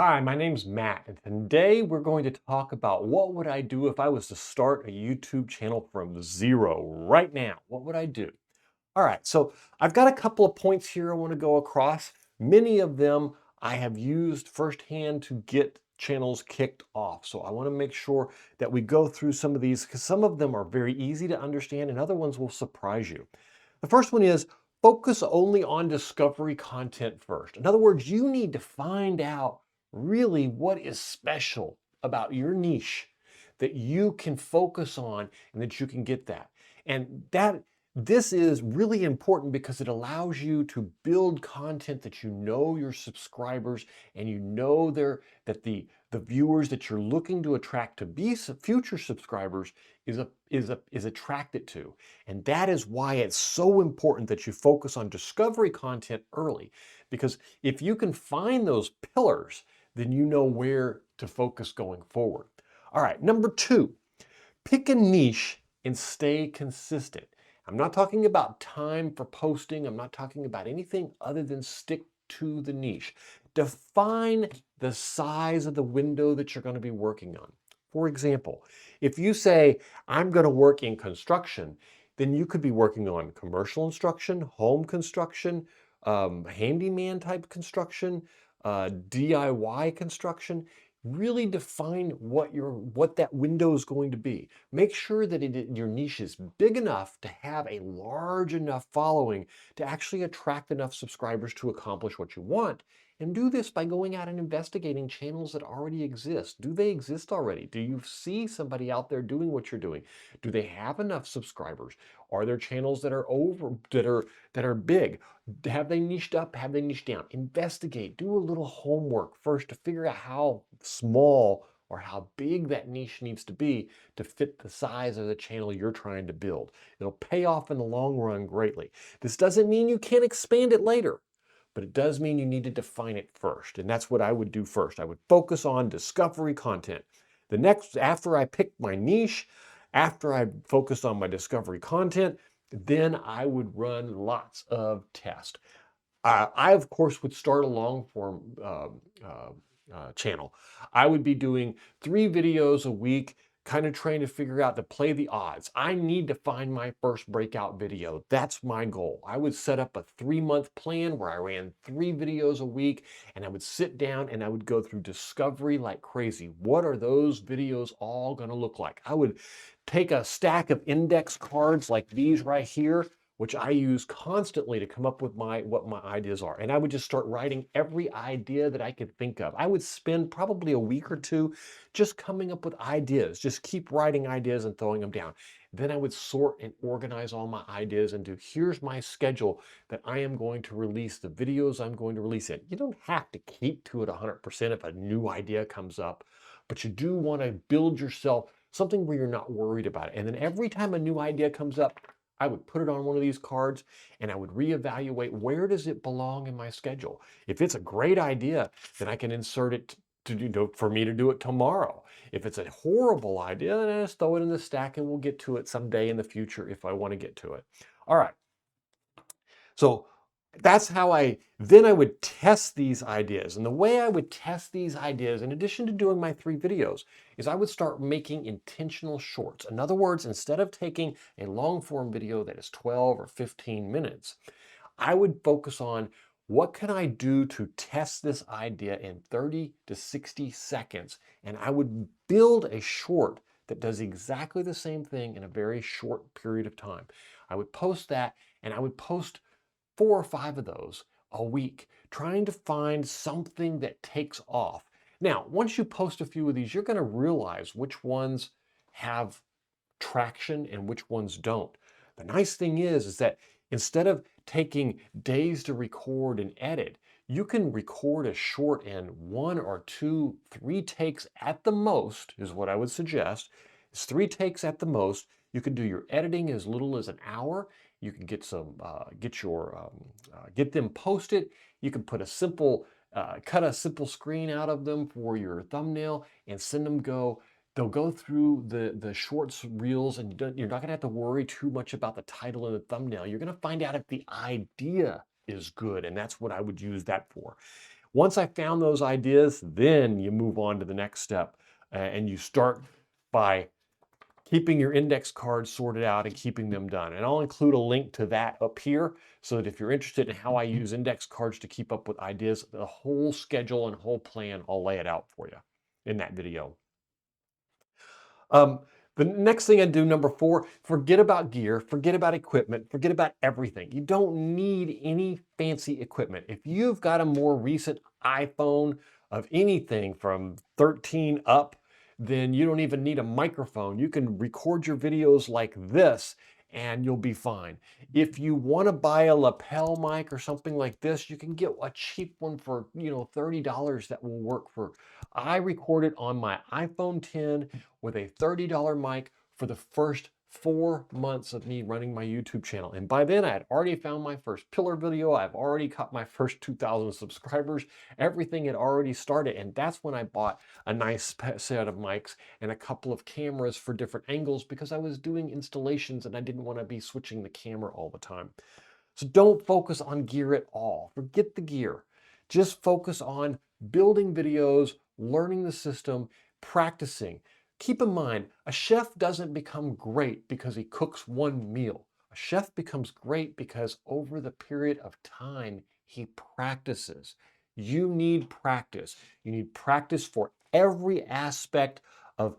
Hi, my name's Matt, and today we're going to talk about what would I do if I was to start a YouTube channel from zero right now? What would I do? All right, so I've got a couple of points here I want to go across. Many of them I have used firsthand to get channels kicked off. So I want to make sure that we go through some of these because some of them are very easy to understand and other ones will surprise you. The first one is focus only on discovery content first. In other words, you need to find out really what is special about your niche that you can focus on and that you can get that. And this is really important because it allows you to build content that you know your subscribers and you know that the viewers that you're looking to attract to be future subscribers is attracted to. And that is why it's so important that you focus on discovery content early. Because if you can find those pillars, then you know where to focus going forward. All right, number two, pick a niche and stay consistent. I'm not talking about time for posting. I'm not talking about anything other than stick to the niche. Define the size of the window that you're going to be working on. For example, if you say, I'm going to work in construction, then you could be working on commercial instruction, home construction, handyman type construction, DIY construction. Really define what that window is going to be. Make sure that your niche is big enough to have a large enough following to actually attract enough subscribers to accomplish what you want. And do this by going out and investigating channels that already exist. Do they exist already? Do you see somebody out there doing what you're doing? Do they have enough subscribers? Are there channels that are big? Have they niched up? Have they niched down? Investigate. Do a little homework first to figure out how small or how big that niche needs to be to fit the size of the channel you're trying to build. It'll pay off in the long run greatly. This doesn't mean you can't expand it later, but it does mean you need to define it first. And that's what I would do first. I would focus on discovery content. After I picked my niche, after I focused on my discovery content, then I would run lots of tests. I, of course, would start a long form channel. I would be doing 3 videos a week, kind of trying to figure out to play the odds. I need to find my first breakout video. That's my goal. I would set up a 3-month plan where I ran 3 videos a week and I would sit down and I would go through discovery like crazy. What are those videos all going to look like? I would take a stack of index cards like these right here, which I use constantly to come up with what my ideas are. And I would just start writing every idea that I could think of. I would spend probably a week or two just coming up with ideas, just keep writing ideas and throwing them down. Then I would sort and organize all my ideas into here's my schedule that I am going to release the videos I'm going to release in. You don't have to keep to it 100% if a new idea comes up, but you do want to build yourself something where you're not worried about it. And then every time a new idea comes up, I would put it on one of these cards and I would reevaluate where does it belong in my schedule. If it's a great idea, then I can insert it for me to do it tomorrow. If it's a horrible idea, then I just throw it in the stack and we'll get to it someday in the future if I want to get to it. All right. So that's how then I would test these ideas. And the way I would test these ideas, in addition to doing my 3 videos, is I would start making intentional shorts. In other words, instead of taking a long form video that is 12 or 15 minutes, I would focus on what can I do to test this idea in 30 to 60 seconds? And I would build a short that does exactly the same thing in a very short period of time. I would post that and I would post 4 or 5 of those a week, trying to find something that takes off. Now, once you post a few of these, you're going to realize which ones have traction and which ones don't. The nice thing is that instead of taking days to record and edit, you can record a short in 1 or 2, 3 takes at the most, is what I would suggest. It's 3 takes at the most. You can do your editing as little as an hour. You can get get them posted. You can put cut a simple screen out of them for your thumbnail and send them go. They'll go through the shorts reels and you're not gonna have to worry too much about the title and the thumbnail. You're gonna find out if the idea is good, and that's what I would use that for. Once I found those ideas, then you move on to the next step, and you start by keeping your index cards sorted out and keeping them done. And I'll include a link to that up here so that if you're interested in how I use index cards to keep up with ideas, the whole schedule and whole plan, I'll lay it out for you in that video. Um, the next thing I do, number 4, forget about gear, forget about equipment, forget about everything. You don't need any fancy equipment. If you've got a more recent iPhone of anything from 13 up, then you don't even need a microphone. You can record your videos like this and you'll be fine. If you want to buy a lapel mic or something like this, you can get a cheap one for, $30 that will work for. I recorded on my iPhone 10 with a $30 mic for the first 4 months of me running my YouTube channel. And by then I had already found my first pillar video. I've already caught my first 2,000 subscribers. Everything had already started. And that's when I bought a nice set of mics and a couple of cameras for different angles because I was doing installations and I didn't want to be switching the camera all the time. So don't focus on gear at all. Forget the gear. Just focus on building videos, learning the system, practicing. Keep in mind, a chef doesn't become great because he cooks one meal. A chef becomes great because over the period of time, he practices. You need practice. You need practice for every aspect of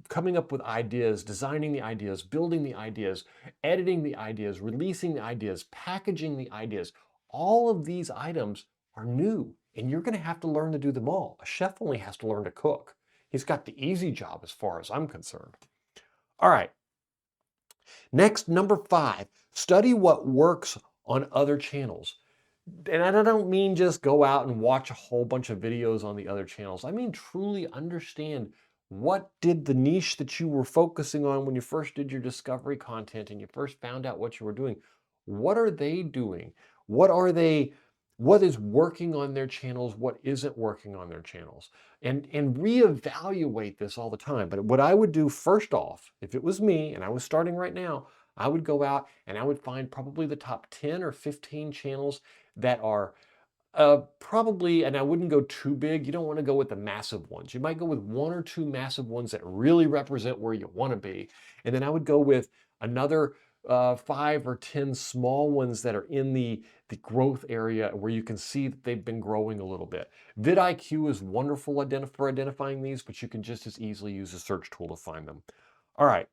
coming up with ideas, designing the ideas, building the ideas, editing the ideas, releasing the ideas, packaging the ideas. All of these items are new, and you're going to have to learn to do them all. A chef only has to learn to cook. He's got the easy job as far as I'm concerned. All right. Next, number 5, study what works on other channels. And I don't mean just go out and watch a whole bunch of videos on the other channels. I mean truly understand what did the niche that you were focusing on when you first did your discovery content and you first found out what you were doing. What are they doing? What is working on their channels? What isn't working on their channels? And reevaluate this all the time. But what I would do first off, if it was me and I was starting right now, I would go out and I would find probably the top 10 or 15 channels that are probably, and I wouldn't go too big. You don't want to go with the massive ones. You might go with 1 or 2 massive ones that really represent where you want to be. And then I would go with another 5 or 10 small ones that are in the growth area where you can see that they've been growing a little bit. vidIQ is wonderful for identifying these, but you can just as easily use a search tool to find them. All right.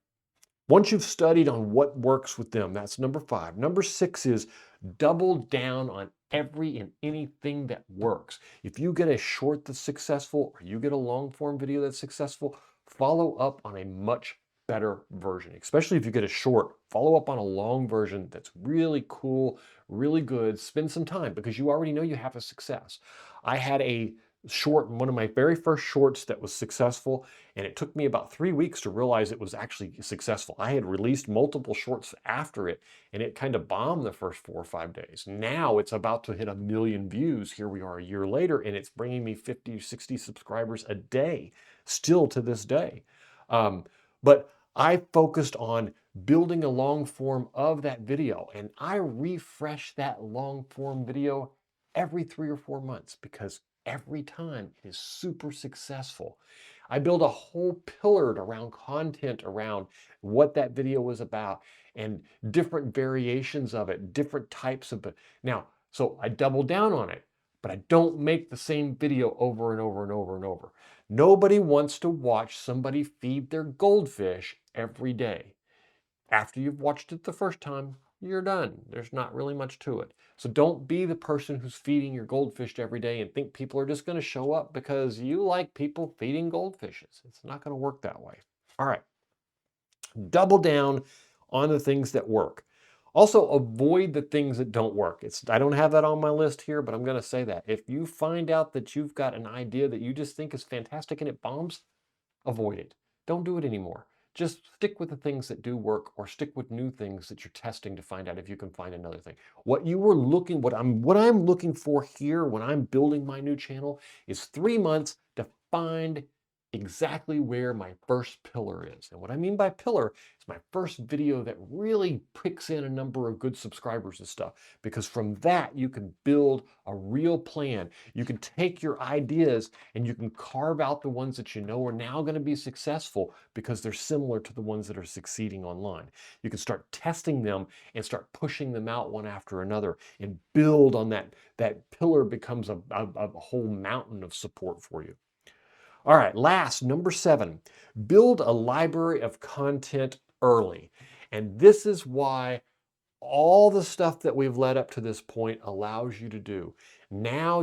Once you've studied on what works with them, that's number 5. Number 6 is double down on every and anything that works. If you get a short that's successful or you get a long form video that's successful, follow up on a much better version. Especially if you get a short, follow up on a long version that's really cool, really good. Spend some time because you already know you have a success. I had a short, one of my very first shorts that was successful, and it took me about 3 weeks to realize it was actually successful. I had released multiple shorts after it, and it kind of bombed the first 4 or 5 days. Now it's about to hit 1 million views. Here we are a year later, and it's bringing me 50, 60 subscribers a day, still to this day. But I focused on building a long form of that video, and I refresh that long form video every 3 or 4 months because every time it is super successful. I build a whole pillar around content around what that video was about and different variations of it, different types of it. Now, so I double down on it, but I don't make the same video over and over and over and over. Nobody wants to watch somebody feed their goldfish every day. After you've watched it the first time, you're done. There's not really much to it. So don't be the person who's feeding your goldfish every day and think people are just going to show up because you like people feeding goldfishes. It's not going to work that way. All right. Double down on the things that work. Also, avoid the things that don't work. I don't have that on my list here, but I'm going to say that. If you find out that you've got an idea that you just think is fantastic and it bombs, avoid it. Don't do it anymore. Just stick with the things that do work or stick with new things that you're testing to find out if you can find another thing. What I'm looking for here when I'm building my new channel is 3 months to find exactly where my first pillar is. And what I mean by pillar is my first video that really picks in a number of good subscribers and stuff. Because from that, you can build a real plan. You can take your ideas and you can carve out the ones that you know are now going to be successful because they're similar to the ones that are succeeding online. You can start testing them and start pushing them out one after another and build on that. That pillar becomes a whole mountain of support for you. All right, last, number 7, build a library of content early. And this is why all the stuff that we've led up to this point allows you to do. Now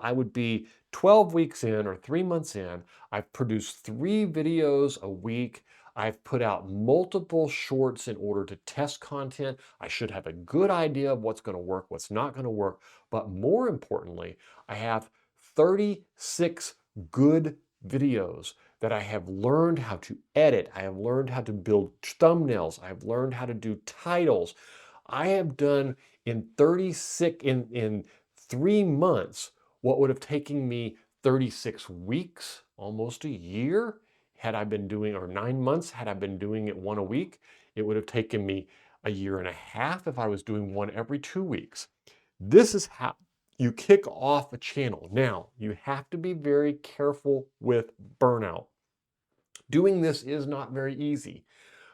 I would be 12 weeks in or 3 months in. I've produced 3 videos a week. I've put out multiple shorts in order to test content. I should have a good idea of what's going to work, what's not going to work. But more importantly, I have 36 good videos that I have learned how to edit. I have learned how to build thumbnails. I have learned how to do titles. I have done in 3 months what would have taken me 36 weeks, almost a year, had I been doing, or 9 months, had I been doing it one a week. It would have taken me a year and a half if I was doing one every 2 weeks. This is how you kick off a channel. Now, you have to be very careful with burnout. Doing this is not very easy.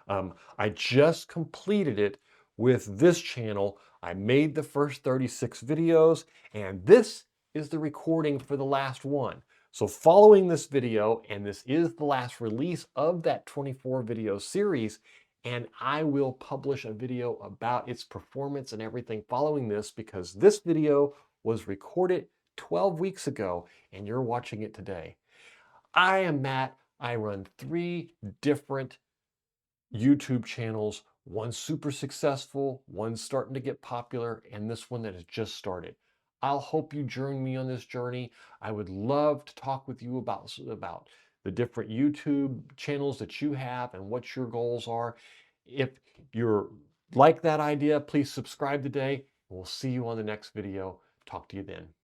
I just completed it with this channel. I made the first 36 videos, and this is the recording for the last one. So following this video, and this is the last release of that 24 video series, and I will publish a video about its performance and everything following this, because this video was recorded 12 weeks ago, and you're watching it today. I am Matt. I run 3 different YouTube channels. One's super successful, one's starting to get popular, and this one that has just started. I'll hope you join me on this journey. I would love to talk with you about the different YouTube channels that you have and what your goals are. If you're like that idea, please subscribe today. We'll see you on the next video. Talk to you then.